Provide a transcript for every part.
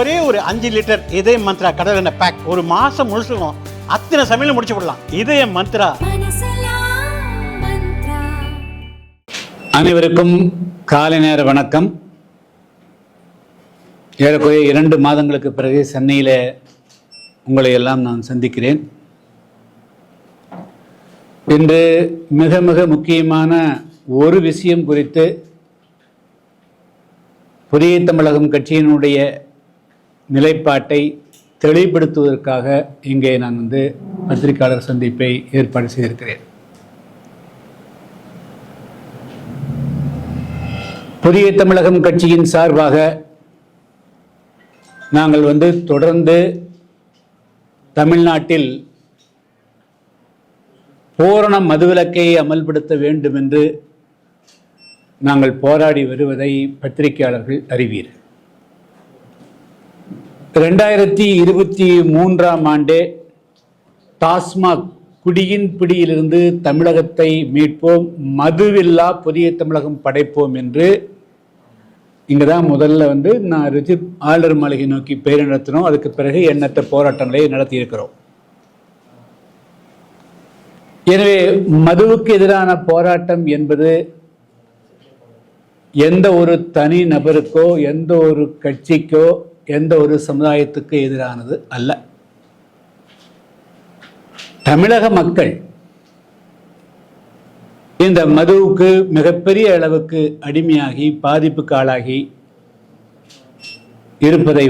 ஒரே ஒரு 5 லிட்டர் இதய மந்த்ரா கடல் எண்ணெய் பேக் ஒரு மாசம் முழுசுக்கும் அத்தனை சமையல் முடிச்சு விடலாம். இதய மந்த்ரா. அனைவருக்கும் காலை நேர வணக்கம். ஏறக்குறைய 2 மாதங்களுக்கு பிறகு சென்னையில் உங்களை எல்லாம் நான் சந்திக்கிறேன். இன்று மிக மிக முக்கியமான ஒரு விஷயம் குறித்து புதிய தமிழகம் கட்சியினுடைய நிலைப்பாட்டை தெளிவுபடுத்துவதற்காக இங்கே நான் பத்திரிகையாளர் சந்திப்பை ஏற்பாடு செய்திருக்கிறேன். புதிய தமிழகம் கட்சியின் சார்பாக நாங்கள் தொடர்ந்து தமிழ்நாட்டில் பூரண மதுவிலக்கை அமல்படுத்த வேண்டும் என்று நாங்கள் போராடி வருவதை பத்திரிகையாளர்கள் அறிவீர். 2023ஆம் ஆண்டே டாஸ்மாக் குடியின் பிடியிலிருந்து தமிழகத்தை மீட்போம், மதுவில்லா புதிய தமிழகம் படைப்போம் என்று இங்கே தான் முதல்ல நான் ரிஜிப் ஆளுநர் மாளிகை நோக்கி பேர் நடத்தினோம். அதுக்கு பிறகு எண்ணற்ற போராட்டங்களை நடத்தியிருக்கிறோம். எனவே மதுவுக்கு எதிரான போராட்டம் என்பது எந்த ஒரு தனி நபருக்கோ எந்த ஒரு கட்சிக்கோ எந்த ஒரு சமுதாயத்துக்கு எதிரானது அல்ல. தமிழக மக்கள் இந்த மதுவுக்கு மிகப்பெரிய அளவுக்கு அடிமையாகி பாதிப்புக்கு ஆளாகி இருப்பதை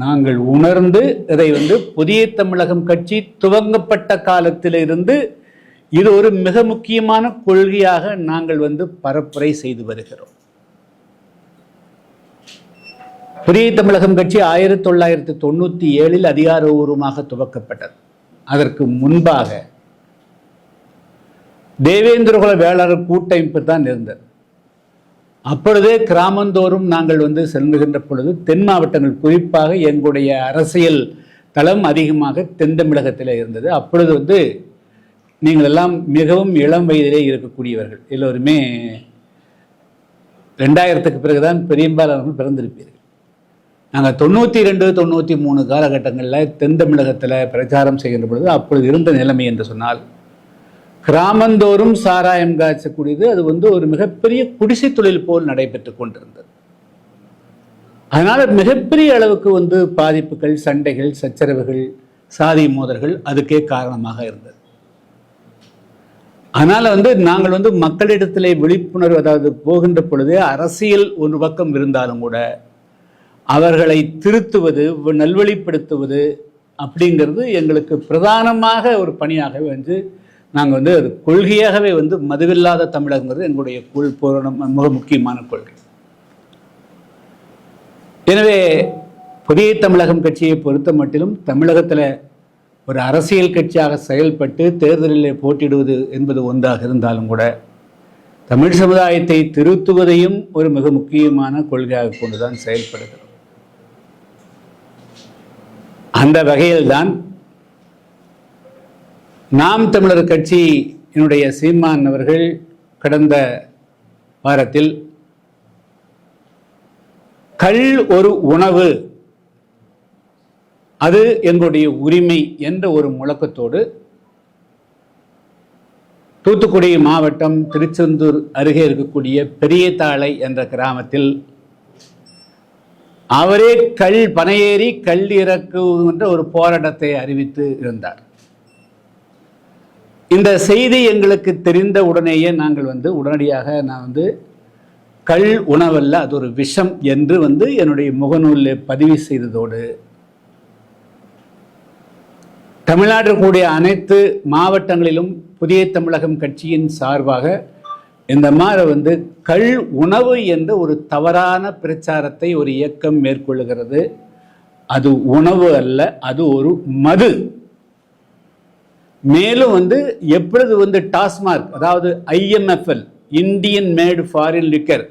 நாங்கள் உணர்ந்து இதை புதிய தமிழகம் கட்சி துவங்கப்பட்ட காலத்திலிருந்து இது ஒரு மிக முக்கியமான கொள்கையாக நாங்கள் பரப்புரை செய்து வருகிறோம். புதிய தமிழகம் கட்சி 1997 அதிகாரபூர்வமாக துவக்கப்பட்டது. அதற்கு முன்பாக தேவேந்திரகுல வேளாளர் கூட்டமைப்பு தான் இருந்தது. அப்பொழுதே கிராமந்தோறும் நாங்கள் செல்லுகின்ற பொழுது தென் மாவட்டங்கள், குறிப்பாக எங்களுடைய அரசியல் தளம் அதிகமாக தென் தமிழகத்தில் இருந்தது. அப்பொழுது நீங்கள் எல்லாம் மிகவும் இளம் வயதிலே இருக்கக்கூடியவர்கள், எல்லோருமே 2000க்கு பிறகுதான் பெரும்பாலானவர்கள் பிறந்திருப்பீர்கள். நாங்கள் 92, 93 காலகட்டங்களில் தென் தமிழகத்தில் பிரச்சாரம் செய்கின்ற பொழுது அப்பொழுது இருந்த நிலைமை என்று சொன்னால், கிராமந்தோறும் சாராயம் காய்ச்சக்கூடியது அது ஒரு மிகப்பெரிய குடிசை தொழில் போல் நடைபெற்று கொண்டிருந்தது. அதனால் மிகப்பெரிய அளவுக்கு பாதிப்புகள், சண்டைகள், சச்சரவுகள், சாதி மோதல்கள் அதுக்கே காரணமாக இருந்தது. அதனால் நாங்கள் மக்களிடத்திலே விழிப்புணர்வு, அதாவது போகின்ற பொழுது அரசியல் ஒரு பக்கம் இருந்தாலும் கூட அவர்களை திருத்துவது, நல்வழிப்படுத்துவது அப்படிங்கிறது எங்களுக்கு பிரதானமாக ஒரு பணியாகவே நாங்கள் அது கொள்கையாகவே மதுவில்லாத தமிழகங்கிறது எங்களுடைய மிக முக்கியமான கொள்கை. எனவே புதிய தமிழகம் கட்சியை பொறுத்த மட்டிலும் தமிழகத்தில் ஒரு அரசியல் கட்சியாக செயல்பட்டு தேர்தலில் போட்டியிடுவது என்பது ஒன்றாக இருந்தாலும் கூட தமிழ் சமுதாயத்தை திருத்துவதையும் ஒரு மிக முக்கியமான கொள்கையாக கொண்டுதான் செயல்படுகிறோம். அந்த வகையில்தான் நாம் தமிழர் கட்சியினுடைய சீமான் அவர்கள் கடந்த வாரத்தில் கள் ஒரு உணவு, அது எங்களுடைய உரிமை என்ற ஒரு முழக்கத்தோடு தூத்துக்குடி மாவட்டம் திருச்செந்தூர் அருகே இருக்கக்கூடிய பெரியதாளை என்ற கிராமத்தில் அவரே பனையேறி கல் இறக்குகின்ற ஒரு போராட்டத்தை அறிவித்து இருந்தார். இந்த செய்தி எங்களுக்கு தெரிந்த உடனேயே நாங்கள் உடனடியாக நான் கள் உணவல்ல, அது ஒரு விஷம் என்று என்னுடைய முகநூலில் பதிவு செய்ததோடு தமிழ்நாட்டில் கூடிய அனைத்து மாவட்டங்களிலும் புதிய தமிழகம் கட்சியின் சார்பாக இந்த மாதிரி கள் உணவு என்ற ஒரு தவறான பிரச்சாரத்தை ஒரு இயக்கம் மேற்கொள்ளுகிறது. அது உணவு அல்ல, அது ஒரு மது. மேலும் எப்பொழுது டாஸ்மாக், அதாவது IMFL, இந்தியன் மேடு ஃபாரின் லிக்கர்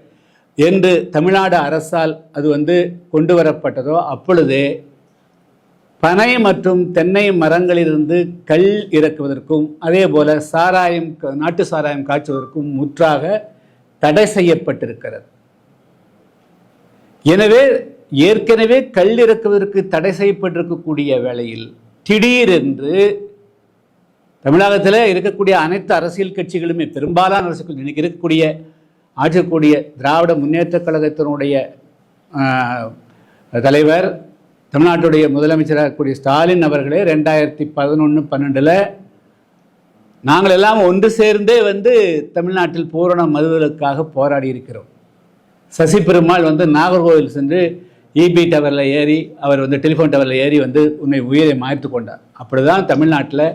என்று தமிழ்நாடு அரசால் அது கொண்டு வரப்பட்டதோ அப்பொழுதே பனை மற்றும் தென்னை மரங்களிலிருந்து கல் இறக்குவதற்கும் அதே போல சாராயம், நாட்டு சாராயம் காய்ச்சுவதற்கும் முற்றாக தடை செய்யப்பட்டிருக்கிறது. எனவே ஏற்கனவே கள் இறக்குவதற்கு தடை செய்யப்பட்டிருக்கக்கூடிய வேளையில் திடீரென்று தமிழகத்தில் இருக்கக்கூடிய அனைத்து அரசியல் கட்சிகளுமே, பெரும்பாலான அரசியல் கட்சி, இன்னைக்கு இருக்கக்கூடிய ஆட்சிக்கூடிய திராவிட முன்னேற்ற கழகத்தினுடைய தலைவர், தமிழ்நாட்டுடைய முதலமைச்சராக இருக்கக்கூடிய ஸ்டாலின் அவர்களே 2011-12 நாங்கள் எல்லாம் ஒன்று சேர்ந்தே தமிழ்நாட்டில் பூரண மதுவிலக்காக போராடி இருக்கிறோம். சசி பெருமாள் நாகர்கோவில் சென்று இபி டவரில் ஏறி, அவர் டெலிஃபோன் டவரில் ஏறி உன்னை உயிரை மாய்த்து கொண்டார். அப்படிதான் தமிழ்நாட்டில்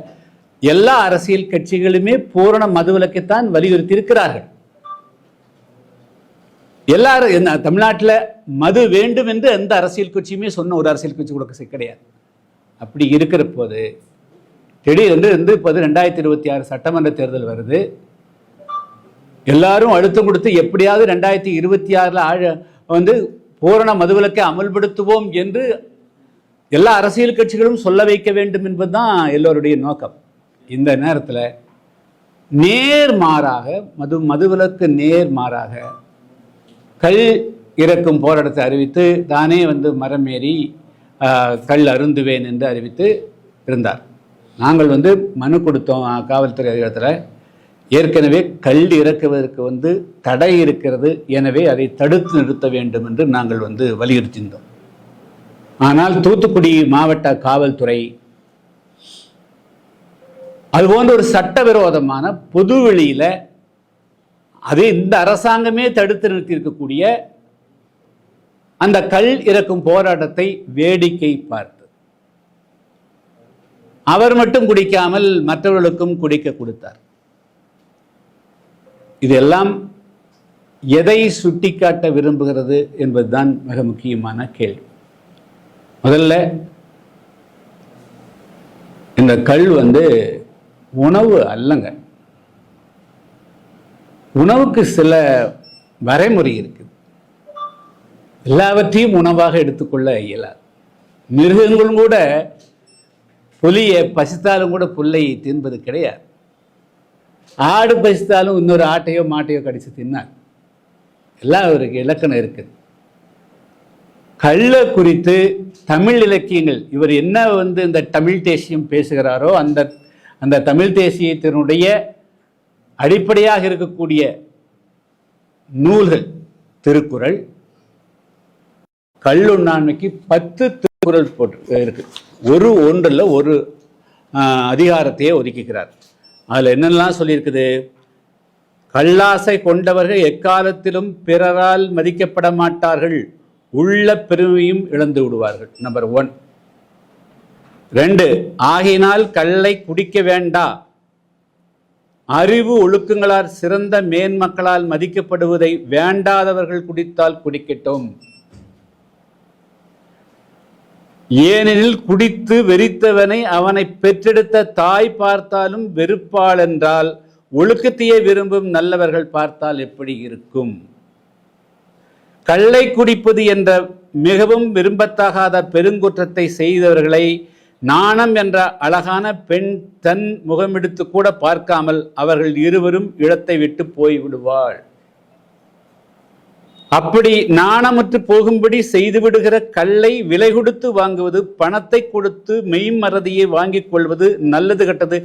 எல்லா அரசியல் கட்சிகளுமே பூரண மதுவிலக்கைத்தான் வலியுறுத்தி இருக்கிறார்கள். எல்லாரும் தமிழ்நாட்டில் மது வேண்டும் என்று எந்த அரசியல் கட்சியுமே சொன்ன ஒரு அரசியல் கட்சி கூட கிடையாது. அப்படி இருக்கிற போது திடீரென்று இப்போது 2026 சட்டமன்ற தேர்தல் வருது. எல்லாரும் அழுத்தம் கொடுத்து எப்படியாவது 2026 பூரண மதுவிலக்கை அமல்படுத்துவோம் என்று எல்லா அரசியல் கட்சிகளும் சொல்ல வைக்க வேண்டும் என்பதுதான் எல்லோருடைய நோக்கம். இந்த நேரத்தில் நேர்மாறாக மதுவிலக்கு நேர்மாறாக கள் இறக்கும் போராட்டத்தை அறிவித்து தானே மரமேறி கள் அருந்துவேன் என்று அறிவித்து இருந்தார். நாங்கள் மனு கொடுத்தோம் காவல்துறை அதிகாரத்தில். ஏற்கனவே கள் இறக்குவதற்கு தடை இருக்கிறது, எனவே அதை தடுத்து நிறுத்த வேண்டும் என்று நாங்கள் வலியுறுத்தியிருந்தோம். ஆனால் தூத்துக்குடி மாவட்ட காவல்துறை அதுபோன்ற ஒரு சட்டவிரோதமான பொதுவெளியில, அது இந்த அரசாங்கமே தடுத்து நிறுத்தி இருக்கக்கூடிய அந்த கள் இறக்கும் போராட்டத்தை வேடிக்கை பார்த்து, அவர் மட்டும் குடிக்காமல் மற்றவர்களுக்கும் குடிக்க கொடுத்தார். இதெல்லாம் எதை சுட்டிக்காட்ட விரும்புகிறது என்பதுதான் மிக முக்கியமான கேள்வி. முதல்ல இந்த கள் உணவு அல்லங்க. உணவுக்கு சில வரைமுறை இருக்குது. எல்லாவற்றையும் உணவாக எடுத்துக்கொள்ள இயலாது. மிருகங்களும் கூட புலியை பசித்தாலும் கூட புல்லை தின்பது கிடையாது. ஆடு பசித்தாலும் இன்னொரு ஆட்டையோ மாட்டையோ கடிச்சு தின்னார். எல்லாம் அவருக்கு இலக்கணம் இருக்குது. கள்ள குறித்து தமிழ் இலக்கியங்கள், இவர் என்ன இந்த தமிழ் தேசியம் பேசுகிறாரோ அந்த தமிழ் தேசியத்தினுடைய அடிப்படையாக இருக்கக்கூடிய நூல்கள், திருக்குறள், கள்ளுண்ணாண்மைக்கு 10 திருக்குறள் போட்டு இருக்கு. ஒன்றில் ஒரு அதிகாரத்தையே ஒதுக்கிக்கிறார். அதில் என்னெல்லாம் சொல்லியிருக்குது? கள்ளாசை கொண்டவர்கள் எக்காலத்திலும் பிறரால் மதிக்கப்பட மாட்டார்கள், உள்ள பெருமையும் இழந்து விடுவார்கள். நம்பர் 1. 2, ஆகினால் கள்ளை குடிக்க வேண்டா, அறிவு ஒழுக்கங்களால் சிறந்த மேன்மக்களால் மதிக்கப்படுவதை வேண்டாதவர்கள் குடித்தால் குடிக்கட்டும். ஏனெனில் குடித்து வெறித்தவனை அவனை பெற்றெடுத்த தாய் பார்த்தாலும் வெறுப்பாள் என்றால் ஒழுக்கத்தையே விரும்பும் நல்லவர்கள் பார்த்தால் எப்படி இருக்கும்? கள்ளை குடிப்பது என்ற மிகவும் விரும்பத்தகாத பெருங்குற்றத்தை செய்தவர்களை நாணம் என்ற அழகான பெண் தன் முகமெடுத்து கூட பார்க்காமல் அவர்கள் இருவரும் இடத்தை விட்டு போய்விடுவாள். அப்படி நாணமற்று போகும்படி செய்துவிடுகிற கல்லை விலை கொடுத்து வாங்குவது, பணத்தை கொடுத்து மெய்மறதியை வாங்கிக் கொள்வது நல்லது கெட்டது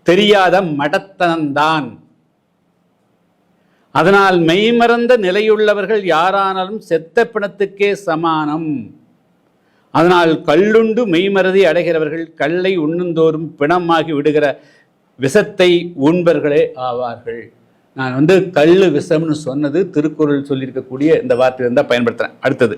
தெரியாத மடத்தனம்தான். அதனால் மெய்மறந்த நிலையுள்ளவர்கள் யாரானாலும் செத்த பிணத்துக்கே சமானம். அதனால் கள்ளுண்டு மெய்மறதி அடைகிறவர்கள் கல்லை உண்ணுந்தோறும் பிணமாகி விடுகிற விஷத்தை உண்பர்களே ஆவார்கள். நான் கள்ளு விஷம்னு சொன்னது திருக்குறள் சொல்லியிருக்கக்கூடிய இந்த வார்த்தையை தான் பயன்படுத்துறேன். அடுத்தது,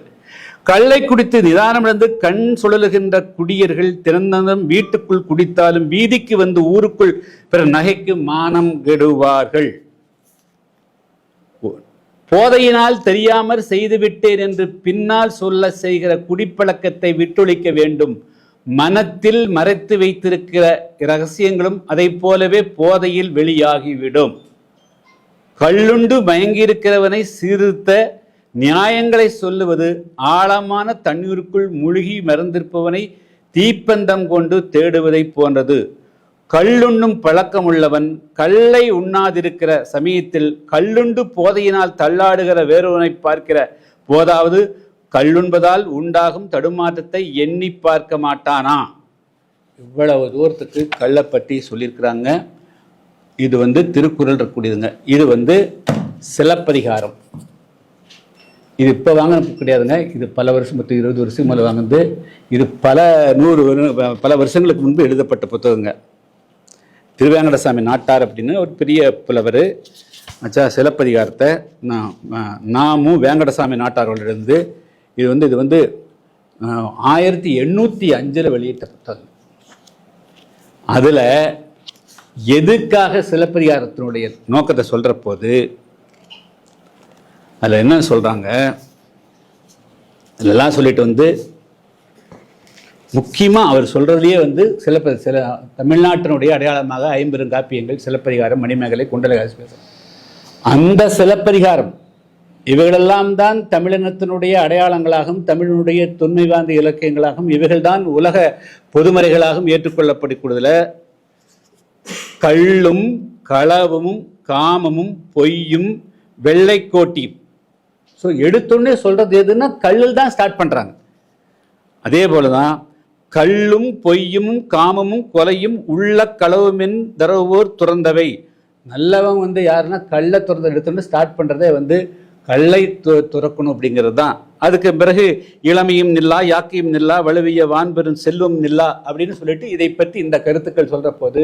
கள்ளை குடித்து நிதானமிழந்து கண் சுழலுகின்ற குடியர்கள் திறந்ததும் வீட்டுக்குள் குடித்தாலும் வீதிக்கு ஊருக்குள் பிற நகைக்கு மானம் கெடுவார்கள். போதையினால் தெரியாமற் செய்துவிட்டேன் என்று பின்னால் சொல்ல செய்கிற குடிப்பழக்கத்தை விட்டொழிக்க வேண்டும். மனத்தில் மறைத்து வைத்திருக்கிற இரகசியங்களும் அதை போலவே போதையில் வெளியாகிவிடும். கள்ளுண்டு மயங்கியிருக்கிறவனை சீர்திருத்த நியாயங்களை சொல்லுவது ஆழமான தண்ணீருக்குள் மூழ்கி மறந்திருப்பவனை தீப்பந்தம் கொண்டு தேடுவதை போன்றது. கள்ளுண்ணும் பழக்கமுள்ளவன் கல்லை உண்ணாதிருக்கிற சமயத்தில் கள்ளுண்டு போதையினால் தள்ளாடுகிற வேறொருவனை பார்க்கிற போதாவது கள்ளுண்பதால் உண்டாகும் தடுமாற்றத்தை எண்ணி பார்க்க மாட்டானா. இவ்வளவு தூரத்துக்கு கள்ளை பற்றி சொல்லியிருக்கிறாங்க. இது திருக்குறள் இருக்கக்கூடியதுங்க. இது சிலப்பதிகாரம். இது இப்போ வாங்கினது கிடையாதுங்க. இது பல வருஷம் 20 வருஷம் மேலே வாங்கினது. இது பல வருஷங்களுக்கு முன்பு எழுதப்பட்ட புத்தகங்க. திருவேங்கடசாமி நாட்டார் அப்படின்னு ஒரு பெரிய புலவர் சிலப்பதிகாரத்தை நாமும் வேங்கடசாமி நாட்டாரோட இது 1805 வெளியிட்ட புத்தகம். அதில் எதுக்காக சிலப்பதிகாரத்தினுடைய நோக்கத்தை சொல்கிற போது அதில் என்ன சொல்கிறாங்க, இதெல்லாம் சொல்லிட்டு முக்கியமாக அவர் சொல்கிறதுலேயே சில தமிழ்நாட்டினுடைய அடையாளமாக 50 காப்பியங்கள், சிலப்பதிகாரம், மணிமேகலை, குண்டலகாசி, அந்த சிலப்பதிகாரம் இவைகளெல்லாம் தான் தமிழினத்தினுடைய அடையாளங்களாகவும் தமிழினுடைய தொன்மை வாய்ந்த இலக்கியங்களாகவும் இவைகள்தான் உலக பொதுமறைகளாகவும் ஏற்றுக்கொள்ளப்படக்கூடியதில் கள்ளும் களவும் காமமும் பொய்யும் வெள்ளைக்கோட்டியும். ஸோ எடுத்தோடனே சொல்றது எதுன்னா கல்லில் தான் ஸ்டார்ட் பண்றாங்க. அதே போலதான் கள்ளும் பொய்யும் காமமும் கொலையும் உள்ள களவுமென் தரவோர் துறந்தவை. நல்லவன் யாருன்னா கள்ள துறந்த எடுத்தோடனே ஸ்டார்ட் பண்றதே கல்லை துறக்கணும் அப்படிங்கிறது தான். அதுக்கு பிறகு இளமையும் நில்லா, யாக்கையும் நில்லா, வலுவிய வான்பெரும் செல்வம் நில்லா அப்படின்னு சொல்லிட்டு இதை பற்றி இந்த கருத்துக்கள் சொல்ற போது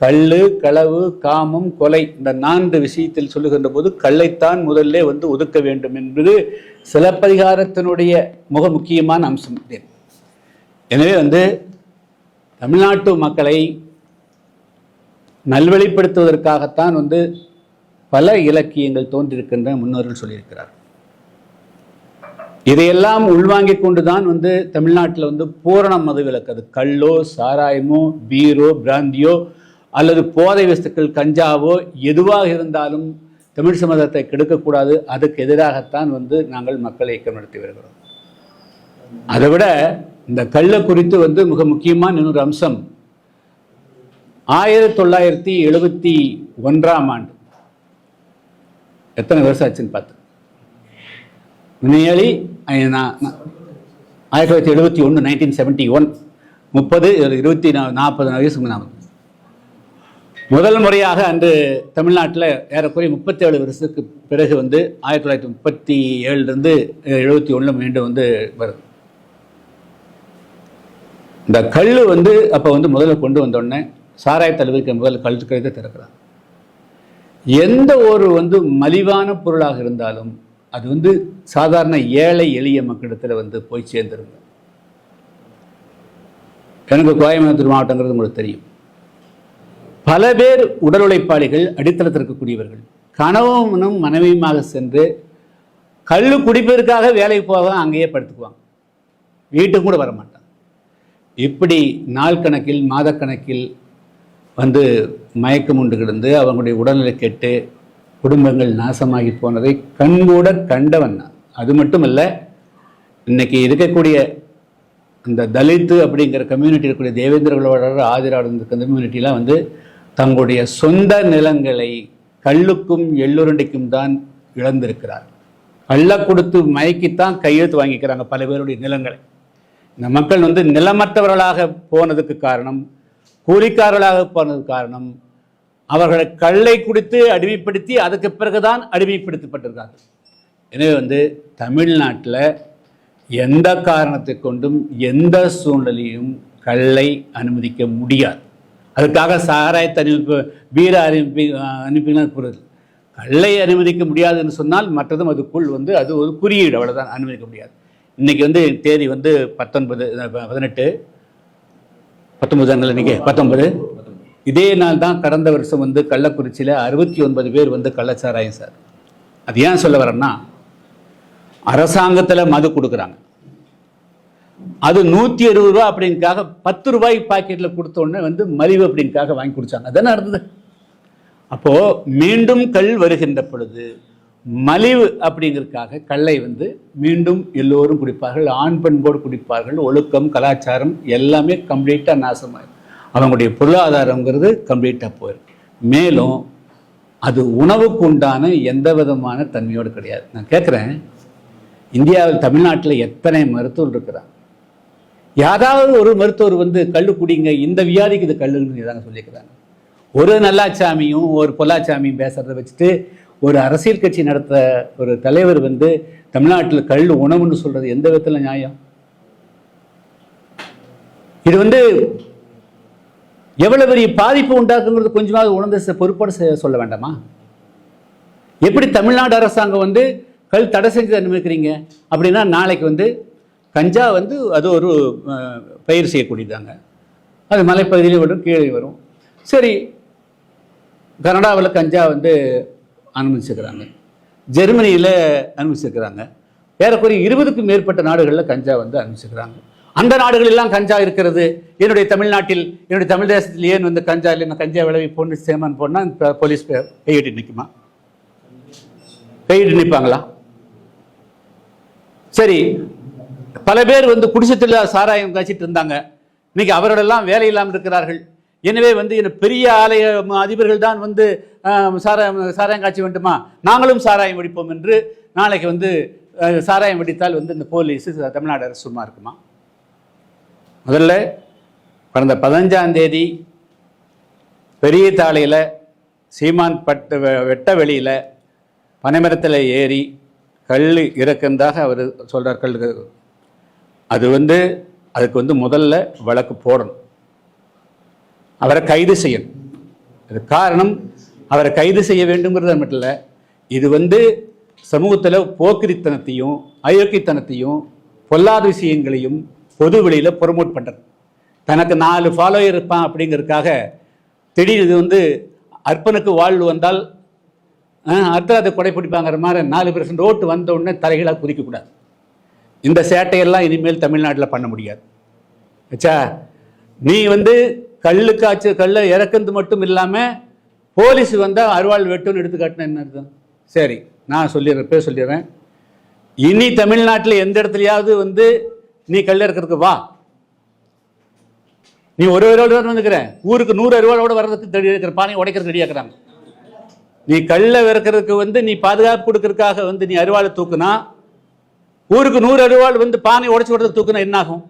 கள்ளு, களவு, காமம், கொலை இந்த 4 விஷயத்தில் சொல்லுகின்ற போது கள்ளைத்தான் முதல்ல ஒதுக்க வேண்டும் என்பது சிலப்பதிகாரத்தினுடைய முக்கியமான அம்சம். எனவே தமிழ்நாட்டு மக்களை நல்வழிப்படுத்துவதற்காகத்தான் பல இலக்கியங்கள் தோன்றியிருக்கின்ற முன்னோர்கள் சொல்லியிருக்கிறார். இதையெல்லாம் உள்வாங்கிக் கொண்டுதான் தமிழ்நாட்டில் பூரண மதுவிலக்கு, அது கள்ளோ, சாராயமோ, பீரோ, பிராந்தியோ அல்லது போதை வஸ்துக்கள், கஞ்சாவோ எதுவாக இருந்தாலும் தமிழ் சமூகத்தை கெடுக்கக்கூடாது. அதுக்கு எதிராகத்தான் நாங்கள் மக்கள் இயக்கம் நடத்தி வருகிறோம். அதை விட இந்த கள்ள குறித்து மிக முக்கியமான இன்னொரு அம்சம், 1971 ஆண்டு, எத்தனை வருஷம் ஆச்சுன்னு பார்த்து முன்னையாளி 1971 1971 30 20 40 வயசுக்கு நான் முதல் முறையாக அன்று தமிழ்நாட்டில் ஏறக்குறைய 37 வருஷத்துக்கு பிறகு 1937 71 மீண்டும் வருது. இந்த கல்லு அப்போ முதல்ல கொண்டு வந்தோடனே சாராய தலைவருக்கு முதல்ல கல் கழுத்தை திறக்கிறாங்க. எந்த ஒரு மலிவான பொருளாக இருந்தாலும் அது சாதாரண ஏழை எளிய மக்களிடத்தில் போய் சேர்ந்துருங்க. எனக்கு கோயம்புத்தூர் மாவட்டங்கிறது உங்களுக்கு தெரியும். பல பேர் உடல் உழைப்பாளிகள், அடித்தளத்தில் இருக்கக்கூடியவர்கள் கணவனும் மனைவியுமாக சென்று கள்ளு குடிப்பதற்காக வேலைக்கு போக அங்கேயே படுத்துக்குவாங்க, வீட்டுக்கு கூட வரமாட்டாங்க. இப்படி நாள் கணக்கில் மாதக்கணக்கில் மயக்கம் உண்டு கிடந்து அவங்களுடைய உடல்நிலை கெட்டு குடும்பங்கள் நாசமாகி போனதை கண்கூட கண்டவன். அது மட்டும் இல்லை, இன்னைக்கு இருக்கக்கூடிய இந்த தலித்து அப்படிங்கிற கம்யூனிட்டி இருக்கக்கூடிய தேவேந்திரர்களோட ஆதிராடு இந்த கம்யூனிட்டிலாம் தங்களுடைய சொந்த நிலங்களை கல்லுக்கும் எள்ளுருண்டைக்கும் தான் இழந்திருக்கிறார். கள்ள கொடுத்து மயக்கித்தான் கையெழுத்து வாங்கிக்கிறாங்க பல பேருடைய நிலங்களை. இந்த மக்கள் நிலமற்றவர்களாக போனதுக்கு காரணம், கூலிக்காரர்களாக போனதுக்கு காரணம், அவர்களை கள்ளை குடித்து அடிமைப்படுத்தி அதுக்கு பிறகுதான் அடிமைப்படுத்தப்பட்டிருக்காங்க. எனவே தமிழ்நாட்டில் எந்த காரணத்தை கொண்டும் எந்த சூழ்நிலையும் கள்ளை அனுமதிக்க முடியாது. அதுக்காக சாராயத்தை அனுப்பி வீர அனுப்பிலாம் கூறுது. கள்ளை அனுமதிக்க முடியாதுன்னு சொன்னால் மற்றதும் அதுக்குள் அது ஒரு குறியீடு, அவ்வளோதான், அனுமதிக்க முடியாது. இன்னைக்கு தேதி 19 இன்னைக்கு 19. இதே நாள் தான் கடந்த வருஷம் கள்ளக்குறிச்சியில் 69 பேர் கள்ளச்சாராயம் சார். அது ஏன் சொல்ல வரேன்னா, அரசாங்கத்தில் மது கொடுக்குறாங்க, அது 160 ரூபா அப்படின்னுக்காக 10 ரூபாய் பாக்கெட்டில் கொடுத்த உடனே மலிவு அப்படின்னுக்காக வாங்கி குடிச்சாங்க. அதானே நடந்தது. அப்போ மீண்டும் கல் வருகின்ற பொழுது மலிவு அப்படிங்கிறதுக்காக கல்லை மீண்டும் எல்லோரும் குடிப்பார்கள், ஆண் பெண்போடு குடிப்பார்கள். ஒழுக்கம், கலாச்சாரம் எல்லாமே கம்ப்ளீட்டாக நாசமாயிடும். அவங்களுடைய பொருளாதாரங்கிறது கம்ப்ளீட்டாக போயிடும். மேலும் அது உணவுக்கு உண்டான எந்த விதமான தன்மையோடு கிடையாது. நான் கேட்குறேன், இந்தியாவில் தமிழ்நாட்டில் எத்தனை மருத்துவர் இருக்கிறாங்க? யாராவது ஒரு மருத்துவர் வந்து கல்லு குடிங்க, இந்த வியாதிக்கு இது கல்லுன்னு தாங்க சொல்லியிருக்கிறாங்க. ஒரு நல்லாச்சாமியும் ஒரு பொல்லாச்சாமியும் பேசுறதை வச்சுட்டு ஒரு அரசியல் கட்சி நடத்த ஒரு தலைவர் வந்து தமிழ்நாட்டில் கல் உணவுன்னு சொல்றது எந்த விதத்தில் நியாயம்? இது வந்து எவ்வளவு பெரிய பாதிப்பு உண்டாக்குங்கிறது கொஞ்சமாவது உணர்ந்து பொறுப்போடு சொல்ல வேண்டாமா? எப்படி தமிழ்நாடு அரசாங்கம் வந்து கல் தடை செஞ்சு அனுமதிக்கிறீங்க அப்படின்னா, நாளைக்கு வந்து கஞ்சா வந்து அது ஒரு பயிர் செய்யக்கூடியதாங்க, அது மலைப்பகுதியிலே வரும், கீழே வரும். சரி, கனடாவில் கஞ்சா வந்து அனுமதிச்சிருக்கிறாங்க, ஜெர்மனியில் அனுமதிச்சிருக்கிறாங்க, ஏறக்குறைய 20க்கும் மேற்பட்ட நாடுகளில் கஞ்சா வந்து அனுமதிச்சிருக்கிறாங்க. அந்த நாடுகளெல்லாம் கஞ்சா இருக்கிறது, என்னுடைய தமிழ்நாட்டில், என்னுடைய தமிழ் தேசத்தில் ஏன் வந்து கஞ்சா இல்லை, கஞ்சா விளைவிப்போன்னு சேமான் போனால் போலீஸ் கையிட்டு நிற்குமா? கையிட்டு நிற்பாங்களா? சரி, பல பேர் வந்து குடிசத்தில் சாராயம் காய்ச்சிட்டு இருந்தாங்க, இன்னைக்கு அவர்களெல்லாம் வேலை இல்லாமல் இருக்கிறார்கள். எனவே வந்து பெரிய ஆலய அதிபர்கள் தான் வந்து சாராயம் காய்ச்சி வேண்டுமா, நாங்களும் சாராயம் வெடிப்போம் என்று நாளைக்கு வந்து சாராயம் வெடித்தால் வந்து இந்த போலீஸ் தமிழ்நாடு அரசு சும்மா இருக்குமா? முதல்ல கடந்த 15ஆம் தேதி பெரிய தாளையில் சீமான் வெட்ட வெளியில் பனைமரத்தில் ஏறி கல் இறக்குறதாக அவர் சொல்கிறார். கல் அது வந்து அதுக்கு வந்து முதல்ல வழக்கு போடணும், அவரை கைது செய்யணும். அது காரணம், அவரை கைது செய்ய வேண்டுங்கிறது மட்டும் இல்லை, இது வந்து சமூகத்தில் போக்கிரித்தனத்தையும் அயோக்கியத்தனத்தையும் பொல்லாத விஷயங்களையும் பொது வெளியில் ப்ரொமோட் பண்ணுறது. தனக்கு 4 ஃபாலோயர் இருப்பான் அப்படிங்கிறதுக்காக திடீர் இது வந்து அர்ப்பனுக்கு வாழ்வு வந்தால் அர்த்தராதை கொடை பிடிப்பாங்கிற மாதிரி 4% ஓட்டு வந்த உடனே தலைகளாக குதிக்கக்கூடாது. இந்த சேட்டையெல்லாம் இனிமேல் தமிழ்நாட்டில் பண்ண முடியாது. ஆச்சா, நீ வந்து கல்லை இறக்குறது மட்டும் இல்லாமல் போலீஸ் வந்தால் அருவாள் வெட்டுன்னு எடுத்துக்காட்டினா என்ன அர்த்தம்? சரி, நான் சொல்லிடுறேன், இனி தமிழ்நாட்டில் எந்த இடத்துலையாவது வந்து நீ கல் இறக்கிறதுக்கு வா, நீ ஒரு அருவாள் வந்துக்கிற, ஊருக்கு 100 அருவாளோட வர்றதுக்கு ரெடி இருக்கிற, பானை உடைக்கிறதுக்கு ரெடியாக இருக்கிறாங்க. நீ கல்லை இறக்கிறதுக்கு வந்து நீ பாதுகாப்பு கொடுக்கறதுக்காக வந்து நீ அருவாளை தூக்குனா, ஊருக்கு 100 அருவாள் வந்து பானை உடைச்சு விடுறதுக்கு தூக்குனா என்ன ஆகும்?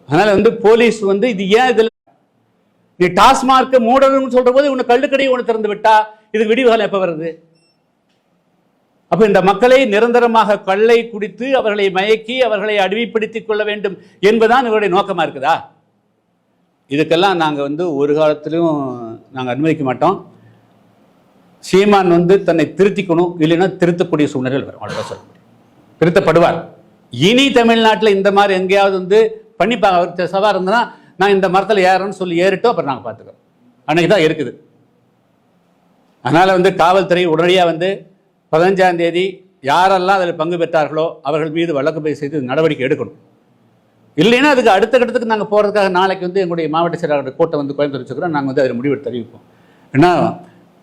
அதனால வந்து போலீஸ் வந்து இது ஏன் இதில் நீ டாஸ்மார்க் மூடணும்னு சொல்ற போது உன்னை கள்ளுக்கடையை ஒன்று திறந்து விட்டா இதுக்கு விடிவுகாலம் எப்ப வருது? அப்ப இந்த மக்களை நிரந்தரமாக கள்ளை குடித்து அவர்களை மயக்கி அவர்களை அடிமைப்படுத்திக் கொள்ள வேண்டும் என்பதுதான் இவருடைய நோக்கமா இருக்குதா? இதுக்கெல்லாம் நாங்க வந்து ஒரு காலத்திலும் நாங்க அனுமதிக்க மாட்டோம். சீமான் வந்து தன்னை திருத்திக்கணும், இல்லைன்னா திருத்தக்கூடிய சூழ்நிலையில் வரும், அவ்வளவுதான் சொல்ல முடியும். திருத்தப்படுவார். இனி தமிழ்நாட்டில் இந்த மாதிரி எங்கேயாவது வந்து பண்ணிப்பாங்க. அவருக்கு சவால் இருந்ததுன்னா நான் இந்த மரத்தில் ஏறேன்னு சொல்லி ஏறிட்டோம், அப்புறம் நாங்கள் பார்த்துக்கிறோம். அன்னைக்கு தான் இருக்குது. அதனால் வந்து காவல்துறை உடனடியாக வந்து 15ஆம் தேதி யாரெல்லாம் அதில் பங்கு பெற்றார்களோ அவர்கள் மீது வழக்கு பதிவு செய்து நடவடிக்கை எடுக்கணும். இல்லைன்னா அதுக்கு அடுத்த கட்டத்துக்கு நாங்கள் போகிறதுக்காக நாளைக்கு வந்து எங்களுடைய மாவட்ட செயலாளர் கூட்டம் வந்து கோயம்புத்தூர் வச்சுக்கிறோம். நாங்கள் வந்து அதில் முடிவு தெரிவிப்போம். ஏன்னா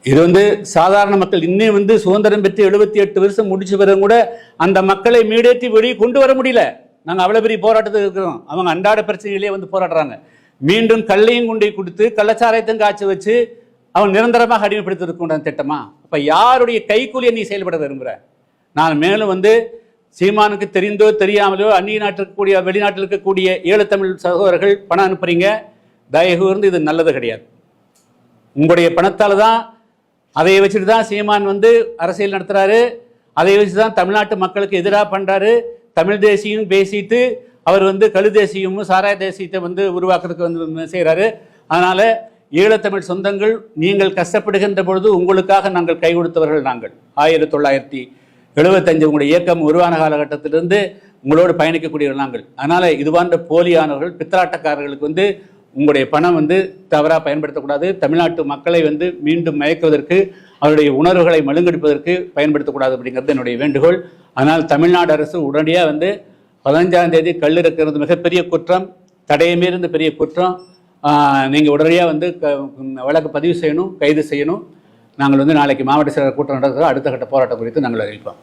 இது வந்து சாதாரண மக்கள் இன்னும் வந்து சுதந்திரம் பெற்று 78 வருஷம் முடிச்சு பிறகு கூட அந்த மக்களை மீடேற்றி வெளியே கொண்டு வர முடியல. நாங்கள் அவ்வளோ பெரிய போராட்டத்தில் இருக்கிறோம். அவங்க அன்றாட பிரச்சனையிலேயே வந்து போராடுறாங்க. மீண்டும் கல்லையும் கொண்டு கொடுத்து கள்ளச்சாராயத்தையும் காய்ச்சி வச்சு அவன் நிரந்தரமாக அடிமைப்படுத்திருக்க திட்டமா? அப்போ யாருடைய கைக்கூலியை நீ செயல்பட விரும்புகிற? நான் மேலும் வந்து சீமானுக்கு தெரிந்தோ தெரியாமலோ அந்நிய நாட்டில் இருக்கக்கூடிய வெளிநாட்டில் இருக்கக்கூடிய ஈழத்தமிழ் சகோதரர்கள் பணம் அனுப்புறீங்க, தயவு இருந்து இது நல்லது கிடையாது. உங்களுடைய பணத்தால் தான், அதை வச்சுட்டு தான் சீமான் வந்து அரசியல் நடத்துகிறாரு, அதை வச்சு தான் தமிழ்நாட்டு மக்களுக்கு எதிராக பண்ணுறாரு. தமிழ் தேசியம் பேசிட்டு அவர் வந்து கழு தேசியமும் சாராய தேசியத்தை வந்து உருவாக்குறதுக்கு வந்து செய்கிறாரு. அதனால் ஈழத்தமிழ் சொந்தங்கள், நீங்கள் கஷ்டப்படுகின்ற பொழுது உங்களுக்காக நாங்கள் கை கொடுத்தவர்கள் நாங்கள். 1975 உங்களுடைய இயக்கம் உருவான காலகட்டத்திலிருந்து உங்களோடு பயணிக்கக்கூடியவர்கள் நாங்கள். அதனால் இது போன்ற போலியானவர்கள், பித்தலாட்டக்காரர்களுக்கு வந்து உங்களுடைய பணம் வந்து தவறாக பயன்படுத்தக்கூடாது. தமிழ்நாட்டு மக்களை வந்து மீண்டும் மயக்குவதற்கு, அவருடைய உணர்வுகளை மழுங்கடிப்பதற்கு பயன்படுத்தக்கூடாது அப்படிங்கிறது என்னுடைய வேண்டுகோள். அதனால் தமிழ்நாடு அரசு உடனடியாக வந்து 15ஆம் தேதி கல் இருக்கிறது மிகப்பெரிய குற்றம், தடையை மீறிந்த பெரிய குற்றம். நீங்கள் உடனடியாக வந்து வழக்கு பதிவு செய்யணும், கைது செய்யணும். நாங்கள் வந்து நாளைக்கு மாவட்ட செயலர் கூட்டம் நடத்துகிறோம். அடுத்த கட்ட போராட்டம் குறித்து நாங்கள் அறிவிப்போம்.